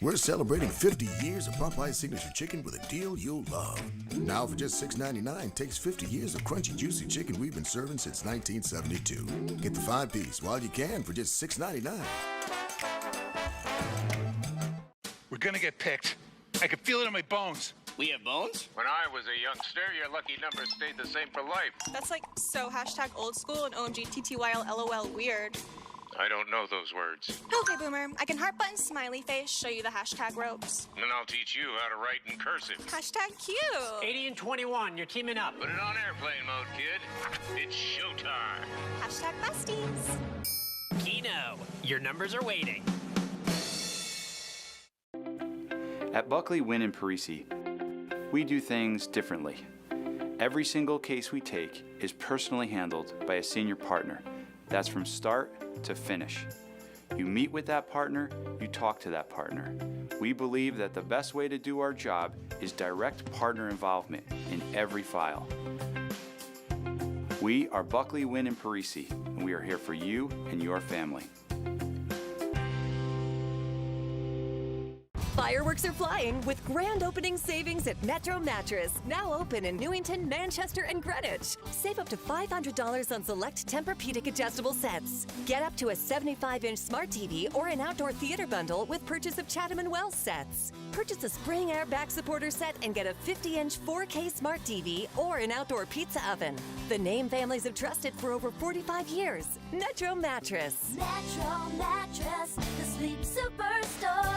We're celebrating 50 years of Popeye's Signature Chicken with a deal you'll love. Now for just $6.99, takes 50 years of crunchy, juicy chicken we've been serving since 1972. Get the 5-piece while you can for just $6.99. We're gonna get picked. I can feel it in my bones. We have bones? When I was a youngster, your lucky number stayed the same for life. That's like so hashtag old school and OMG TTYL LOL weird. I don't know those words. Okay, Boomer. I can heart button smiley face show you the hashtag ropes. Then I'll teach you how to write in cursive. Hashtag cute. 80 and 21, you're teaming up. Put it on airplane mode, kid. It's showtime. Hashtag besties. Keno, your numbers are waiting. At Buckley, Wynn & Parisi, we do things differently. Every single case we take is personally handled by a senior partner. That's from start to finish. You meet with that partner, you talk to that partner. We believe that the best way to do our job is direct partner involvement in every file. We are Buckley, Wynn & Parisi, and we are here for you and your family. Fireworks are flying with grand opening savings at Metro Mattress. Now open in Newington, Manchester, and Greenwich. Save up to $500 on select Tempur-Pedic adjustable sets. Get up to a 75-inch smart TV or an outdoor theater bundle with purchase of Chatham & Wells sets. Purchase a spring air back supporter set and get a 50-inch 4K smart TV or an outdoor pizza oven. The name families have trusted for over 45 years. Metro Mattress. Metro Mattress, the sleep superstore.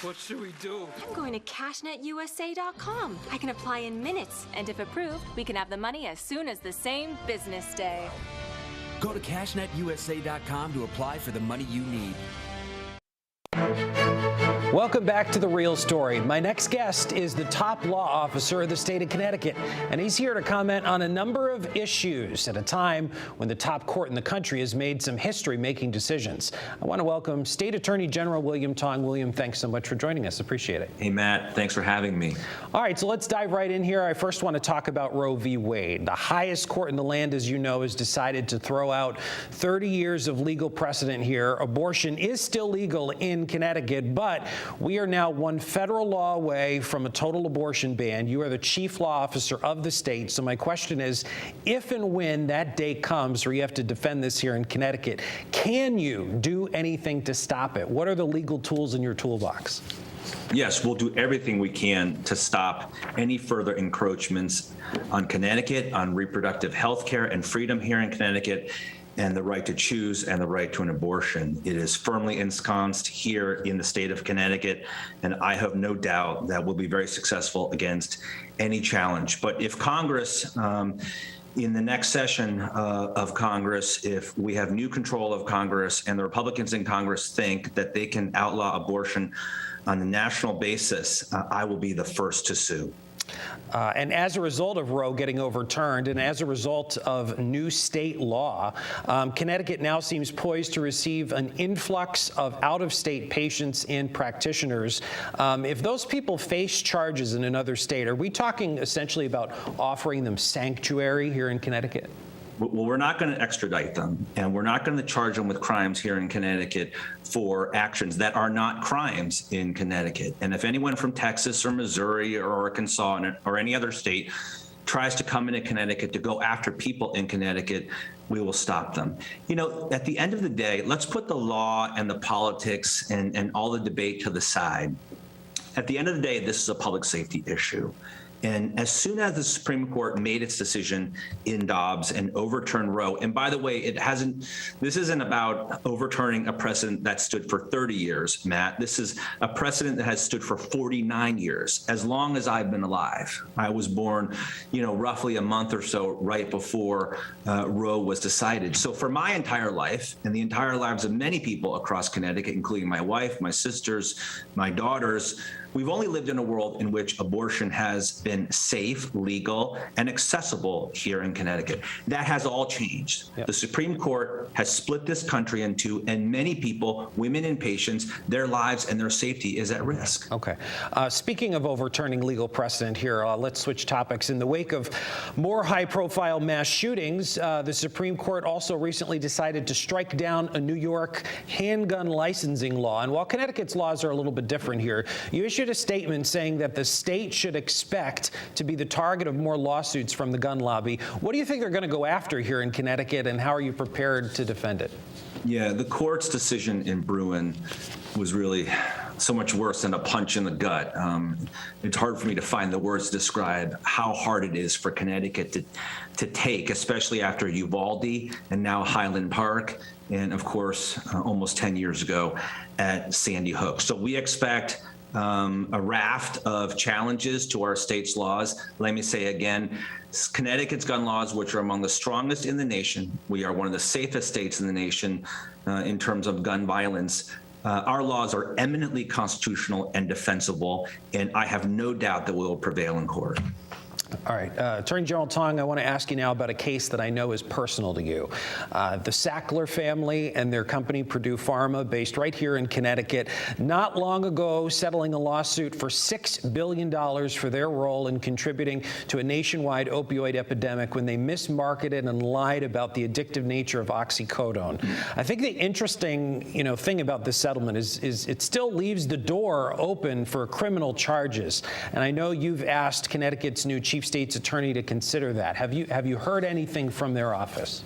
What should we do? I'm going to cashnetusa.com. I can apply in minutes, and if approved, we can have the money as soon as the same business day. Go to cashnetusa.com to apply for the money you need. Welcome back to The Real Story. My next guest is the top law officer of the state of Connecticut, and he's here to comment on a number of issues at a time when the top court in the country has made some history making decisions. I want to welcome State Attorney General William Tong. William, thanks so much for joining us. Appreciate it. Hey, Matt. Thanks for having me. All right, so let's dive right in here. I first want to talk about Roe v. Wade. The highest court in the land, as you know, has decided to throw out 30 years of legal precedent here. Abortion is still legal in Connecticut, but we are now one federal law away from a total abortion ban. You are the chief law officer of the state. So my question is, if and when that day comes where you have to defend this here in Connecticut, can you do anything to stop it? What are the legal tools in your toolbox? Yes, we'll do everything we can to stop any further encroachments on Connecticut, on reproductive health care and freedom here in Connecticut, and the right to choose and the right to an abortion. It is firmly ensconced here in the state of Connecticut, and I have no doubt that we'll be very successful against any challenge. But if Congress, in the next session of Congress, if we have new control of Congress and the Republicans in Congress think that they can outlaw abortion on a national basis, I will be the first to sue. And as a result of Roe getting overturned and as a result of new state law, Connecticut now seems poised to receive an influx of out-of-state patients and practitioners. If those people face charges in another state, are we talking essentially about offering them sanctuary here in Connecticut? Well, we're not going to extradite them, and we're not going to charge them with crimes here in Connecticut for actions that are not crimes in Connecticut. And if anyone from Texas or Missouri or Arkansas or any other state tries to come into Connecticut to go after people in Connecticut, we will stop them. You know, at the end of the day, let's put the law and the politics and all the debate to the side. At the end of the day, this is a public safety issue. And as soon as the Supreme Court made its decision in Dobbs and overturned Roe, and by the way, this isn't about overturning a precedent that stood for 30 years, Matt. This is a precedent that has stood for 49 years, as long as I've been alive. I was born, roughly a month or so right before Roe was decided. So for my entire life and the entire lives of many people across Connecticut, including my wife, my sisters, my daughters, we've only lived in a world in which abortion has been safe, legal, and accessible here in Connecticut. That has all changed. Yep. The Supreme Court has split this country in two, and many people, women and patients, their lives and their safety is at risk. Okay. Speaking of overturning legal precedent here, let's switch topics. In the wake of more high-profile mass shootings, the Supreme Court also recently decided to strike down a New York handgun licensing law. And while Connecticut's laws are a little bit different here, you issued a statement saying that the state should expect to be the target of more lawsuits from the gun lobby. What do you think they're going to go after here in Connecticut, and how are you prepared to defend it? Yeah, the court's decision in Bruin was really so much worse than a punch in the gut. It's hard for me to find the words to describe how hard it is for Connecticut to take, especially after Uvalde and now Highland Park, and of course, almost 10 years ago at Sandy Hook. So we expect a raft of challenges to our state's laws. Let me say again, Connecticut's gun laws, which are among the strongest in the nation. We are one of the safest states in the nation in terms of gun violence. Our laws are eminently constitutional and defensible, and I have no doubt that we will prevail in court. All right. Attorney General Tong, I want to ask you now about a case that I know is personal to you. The Sackler family and their company, Purdue Pharma, based right here in Connecticut, not long ago settling a lawsuit for $6 billion for their role in contributing to a nationwide opioid epidemic when they mismarketed and lied about the addictive nature of oxycodone. I think the interesting, thing about this settlement is it still leaves the door open for criminal charges. And I know you've asked Connecticut's new Chief State's Attorney to consider that. Have you heard anything from their office?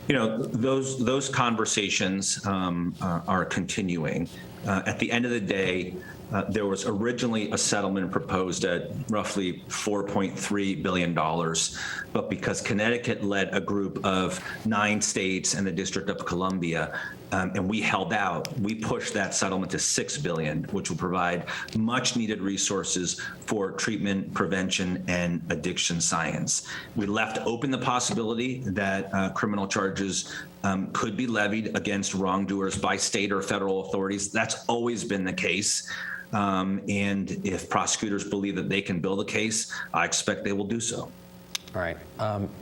Those conversations are continuing. At the end of the day, there was originally a settlement proposed at roughly $4.3 billion, but because Connecticut led a group of 9 states and the District of Columbia, and we held out, we pushed that settlement to $6 billion, which will provide much needed resources for treatment, prevention, and addiction science. We left open the possibility that criminal charges could be levied against wrongdoers by state or federal authorities. That's always been the case. And if prosecutors believe that they can build a case, I expect they will do so. All right.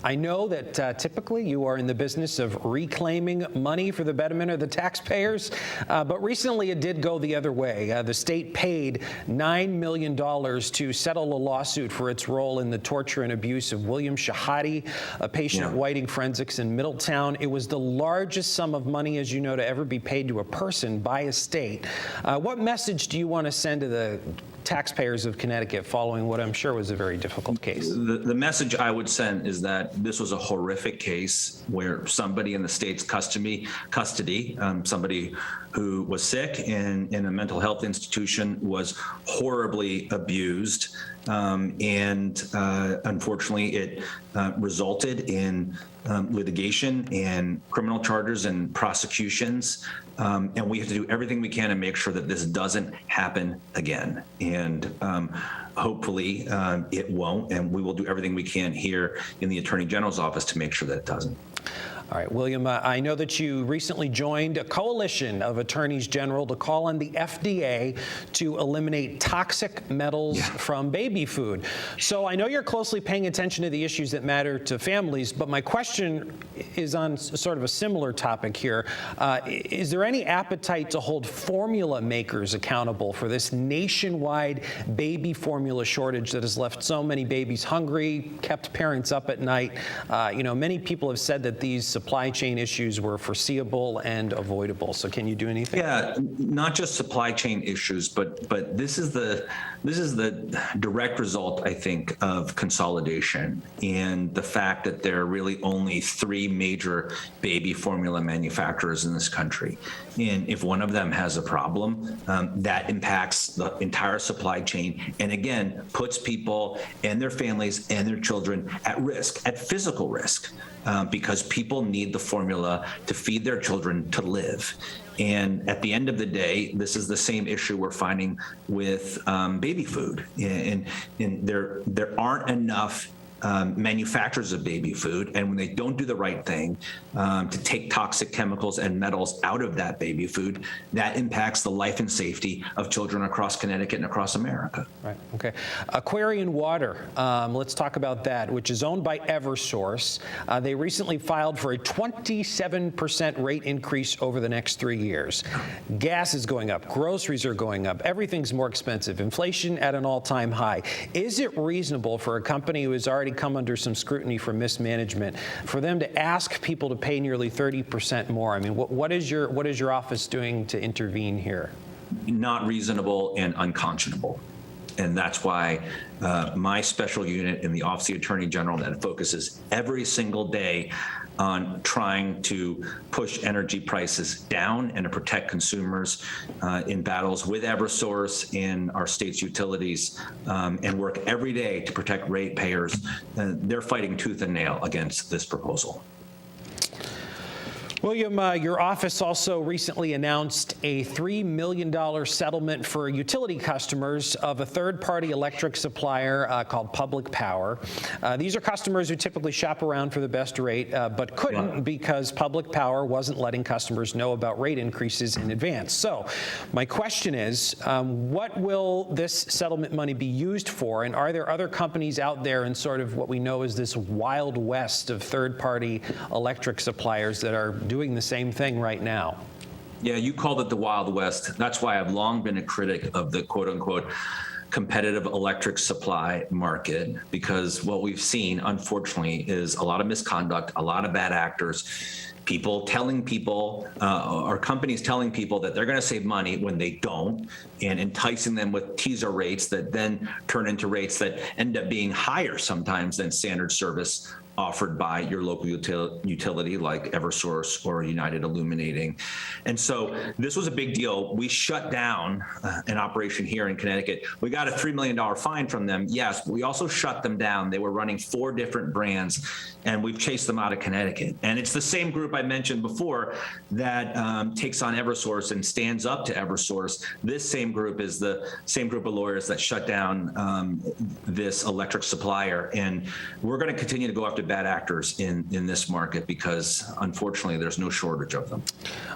I know that typically you are in the business of reclaiming money for the betterment of the taxpayers, but recently it did go the other way. The state paid $9 million to settle a lawsuit for its role in the torture and abuse of William Shahadi, a patient at Whiting Forensics in Middletown. It was the largest sum of money, as you know, to ever be paid to a person by a state. What message do you want to send to the taxpayers of Connecticut following what I'm sure was a very difficult case? The message I would send is that this was a horrific case where somebody in the state's custody, somebody who was sick in a mental health institution, was horribly abused. And unfortunately, it resulted in litigation and criminal charges and prosecutions. And we have to do everything we can to make sure that this doesn't happen again. And hopefully it won't. And we will do everything we can here in the Attorney General's office to make sure that it doesn't. All right, William, I know that you recently joined a coalition of attorneys general to call on the FDA to eliminate toxic metals from baby food. So I know you're closely paying attention to the issues that matter to families, but my question is on sort of a similar topic here. Is there any appetite to hold formula makers accountable for this nationwide baby formula shortage that has left so many babies hungry, kept parents up at night? Many people have said that these supply chain issues were foreseeable and avoidable. So can you do anything? Yeah, not just supply chain issues, but this is the direct result, I think, of consolidation and the fact that there are really only 3 major baby formula manufacturers in this country. And if one of them has a problem, that impacts the entire supply chain, and again, puts people and their families and their children at risk, at physical risk, because people need the formula to feed their children to live. And at the end of the day, this is the same issue we're finding with baby food. And there aren't enough manufacturers of baby food, and when they don't do the right thing to take toxic chemicals and metals out of that baby food, that impacts the life and safety of children across Connecticut and across America. Right. Okay. Aquarian Water. Let's talk about that, which is owned by Eversource. They recently filed for a 27% rate increase over the next 3 years. Gas is going up. Groceries are going up. Everything's more expensive. Inflation at an all-time high. Is it reasonable for a company who has already come under some scrutiny for mismanagement for them to ask people to pay nearly 30% more? I mean, what is your office doing to intervene here? Not reasonable and unconscionable. And that's why my special unit in the Office of the Attorney General that focuses every single day on trying to push energy prices down and to protect consumers in battles with Eversource and our state's utilities, and work every day to protect ratepayers. They're fighting tooth and nail against this proposal. William, your office also recently announced a $3 million settlement for utility customers of a third-party electric supplier called Public Power. These are customers who typically shop around for the best rate, but couldn't because Public Power wasn't letting customers know about rate increases in advance. So my question is, what will this settlement money be used for, and are there other companies out there in sort of what we know as this wild west of third-party electric suppliers that are doing the same thing right now? Yeah, you called it the Wild West. That's why I've long been a critic of the quote unquote competitive electric supply market, because what we've seen, unfortunately, is a lot of misconduct, a lot of bad actors, people telling people, or companies telling people that they're going to save money when they don't, and enticing them with teaser rates that then turn into rates that end up being higher sometimes than standard service offered by your local utility like Eversource or United Illuminating. And so this was a big deal. We shut down an operation here in Connecticut. We got a $3 million fine from them, yes, but we also shut them down. They were running 4 different brands, and we've chased them out of Connecticut. And it's the same group I mentioned before that takes on Eversource and stands up to Eversource. This same group is the same group of lawyers that shut down this electric supplier. And we're going to continue to go after bad actors in this market because, unfortunately, there's no shortage of them.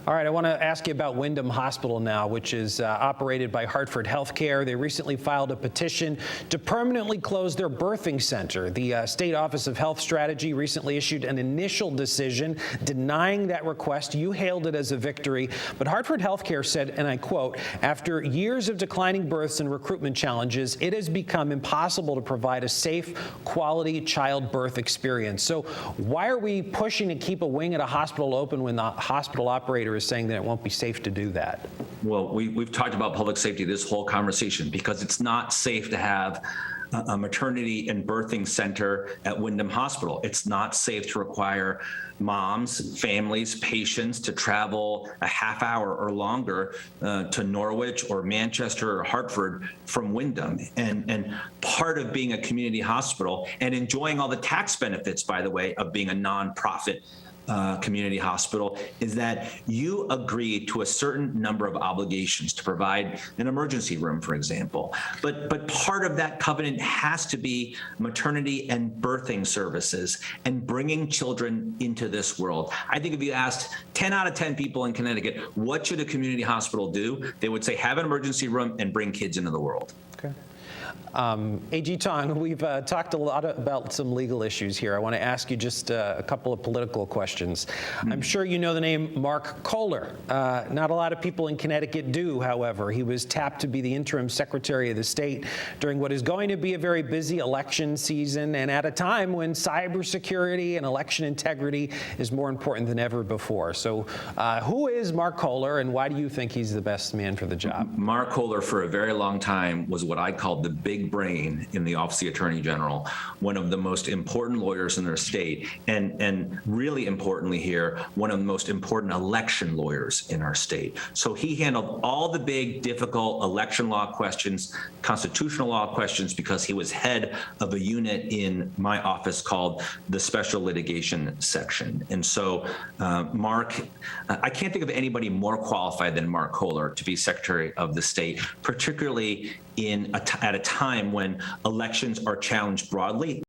All right, I want to ask you about Wyndham Hospital now, which is operated by Hartford Healthcare. They recently filed a petition to permanently close their birthing center. The State Office of Health Strategy recently issued an initial decision denying that request. You hailed it as a victory, but Hartford Healthcare said, and I quote, "After years of declining births and recruitment challenges, it has become impossible to provide a safe, quality childbirth experience." So why are we pushing to keep a wing at a hospital open when the hospital operator is saying that it won't be safe to do that? Well, we've talked about public safety this whole conversation because it's not safe to have a maternity and birthing center at Wyndham Hospital. It's not safe to require moms, families, patients to travel a half hour or longer to Norwich or Manchester or Hartford from Wyndham. And part of being a community hospital and enjoying all the tax benefits, by the way, of being a nonprofit community hospital is that you agree to a certain number of obligations to provide an emergency room, for example. But part of that covenant has to be maternity and birthing services and bringing children into this world. I think if you asked 10 out of 10 people in Connecticut, what should a community hospital do? They would say, have an emergency room and bring kids into the world. Okay. A.G. Tong, we've talked a lot about some legal issues here. I want to ask you just a couple of political questions. I'm sure you know the name Mark Kohler. Not a lot of people in Connecticut do, however. He was tapped to be the interim Secretary of the State during what is going to be a very busy election season and at a time when cybersecurity and election integrity is more important than ever before. So who is Mark Kohler, and why do you think he's the best man for the job? Mark Kohler, for a very long time, was what I called the big brain in the Office of the Attorney General, one of the most important lawyers in their state, and really importantly here, one of the most important election lawyers in our state. So he handled all the big, difficult election law questions, constitutional law questions, because he was head of a unit in my office called the Special Litigation Section. And so Mark, I can't think of anybody more qualified than Mark Kohler to be Secretary of the State, particularly at a time when elections are challenged broadly.